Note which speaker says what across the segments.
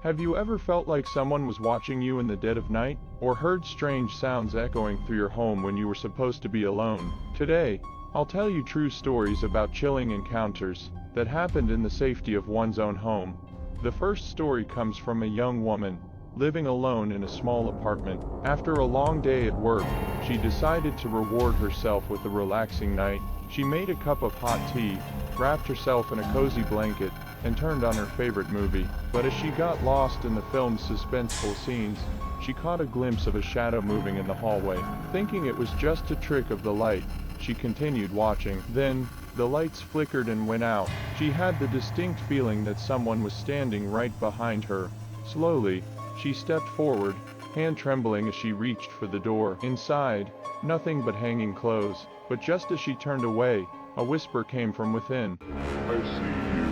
Speaker 1: Have you ever felt like someone was watching you in the dead of night, or heard strange sounds echoing through your home when you were supposed to be alone? Today, I'll tell you true stories about chilling encounters that happened in the safety of one's own home. The first story comes from a young woman living alone in a small apartment. After a long day at work, she decided to reward herself with a relaxing night. She made a cup of hot tea, wrapped herself in a cozy blanket, and turned on her favorite movie. But as she got lost in the film's suspenseful scenes, she caught a glimpse of a shadow moving in the hallway. Thinking it was just a trick of the light, she continued watching. Then, the lights flickered and went out. She had the distinct feeling that someone was standing right behind her. Slowly, she stepped forward, hand trembling as she reached for the door. Inside, nothing but hanging clothes. But just as she turned away, a whisper came from within. "I see you."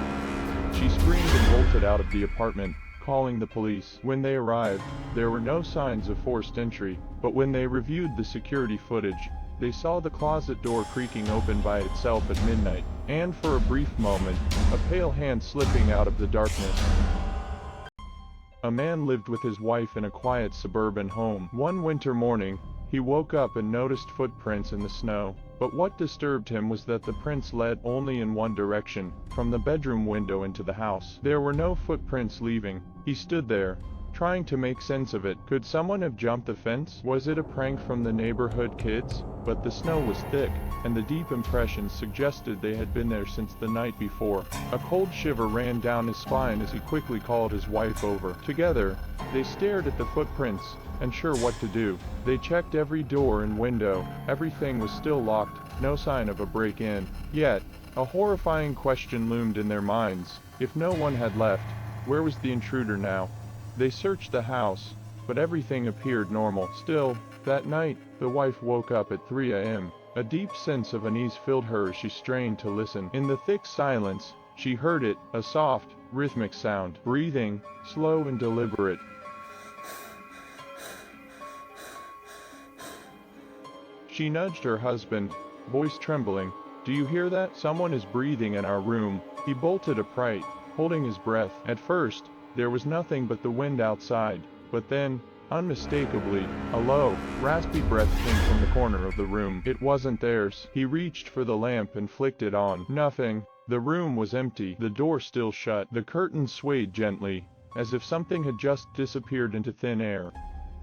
Speaker 1: She screamed and bolted out of the apartment, calling the police. When they arrived, there were no signs of forced entry, but when they reviewed the security footage, they saw the closet door creaking open by itself at midnight, and for a brief moment, a pale hand slipping out of the darkness. A man lived with his wife in a quiet suburban home. One winter morning, he woke up and noticed footprints in the snow. But what disturbed him was that the prints led only in one direction, from the bedroom window into the house. There were no footprints leaving. He stood there, trying to make sense of it. Could someone have jumped the fence? Was it a prank from the neighborhood kids? But the snow was thick, and the deep impressions suggested they had been there since the night before. A cold shiver ran down his spine as he quickly called his wife over. Together, they stared at the footprints, unsure what to do. They checked every door and window. Everything was still locked, no sign of a break-in. Yet, a horrifying question loomed in their minds. If no one had left, where was the intruder now? They searched the house, but everything appeared normal. Still, that night, the wife woke up at 3 a.m. A deep sense of unease filled her as she strained to listen. In the thick silence, she heard it, a soft, rhythmic sound. Breathing, slow and deliberate. She nudged her husband, voice trembling. "Do you hear that? Someone is breathing in our room." He bolted upright, holding his breath. At first, there was nothing but the wind outside, but then, unmistakably, a low, raspy breath came from the corner of the room. It wasn't theirs. He reached for the lamp and flicked it on. Nothing. The room was empty, the door still shut. The curtains swayed gently, as if something had just disappeared into thin air.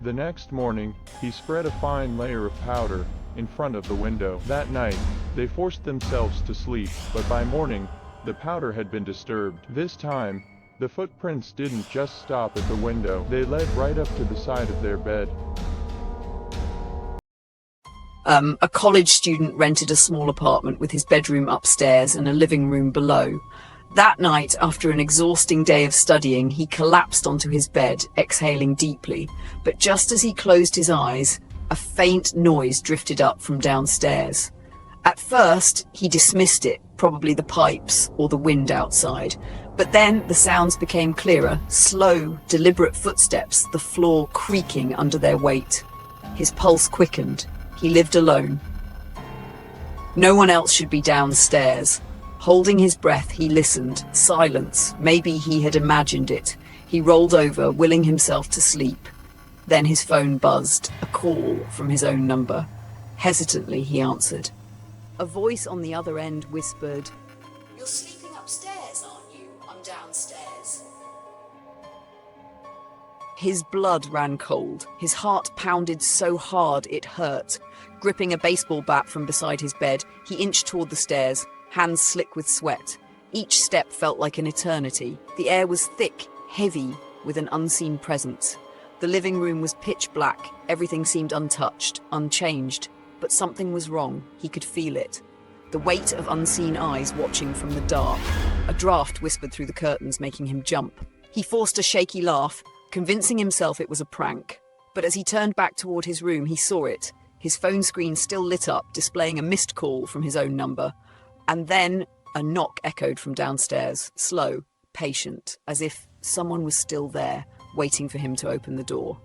Speaker 1: The next morning, he spread a fine layer of powder in front of the window. That night, they forced themselves to sleep, but by morning, the powder had been disturbed. This time, the footprints didn't just stop at the window. They led right up to the side of their bed.
Speaker 2: A college student rented a small apartment with his bedroom upstairs and a living room below. That night, after an exhausting day of studying, he collapsed onto his bed, exhaling deeply. But just as he closed his eyes, a faint noise drifted up from downstairs. At first, he dismissed it, probably the pipes or the wind outside. But then the sounds became clearer, slow, deliberate footsteps, the floor creaking under their weight. His pulse quickened. He lived alone. No one else should be downstairs. Holding his breath, he listened. Silence. Maybe he had imagined it. He rolled over, willing himself to sleep. Then his phone buzzed, a call from his own number. Hesitantly, he answered. A voice on the other end whispered, "You're sleeping upstairs, aren't you? I'm downstairs." His blood ran cold. His heart pounded so hard it hurt. Gripping a baseball bat from beside his bed, he inched toward the stairs, hands slick with sweat. Each step felt like an eternity. The air was thick, heavy, with an unseen presence. The living room was pitch black. Everything seemed untouched, unchanged. But something was wrong. He could feel it. The weight of unseen eyes watching from the dark. A draft whispered through the curtains, making him jump. He forced a shaky laugh, convincing himself it was a prank. But as he turned back toward his room, he saw it. His phone screen still lit up, displaying a missed call from his own number. And then a knock echoed from downstairs, slow, patient, as if someone was still there, waiting for him to open the door.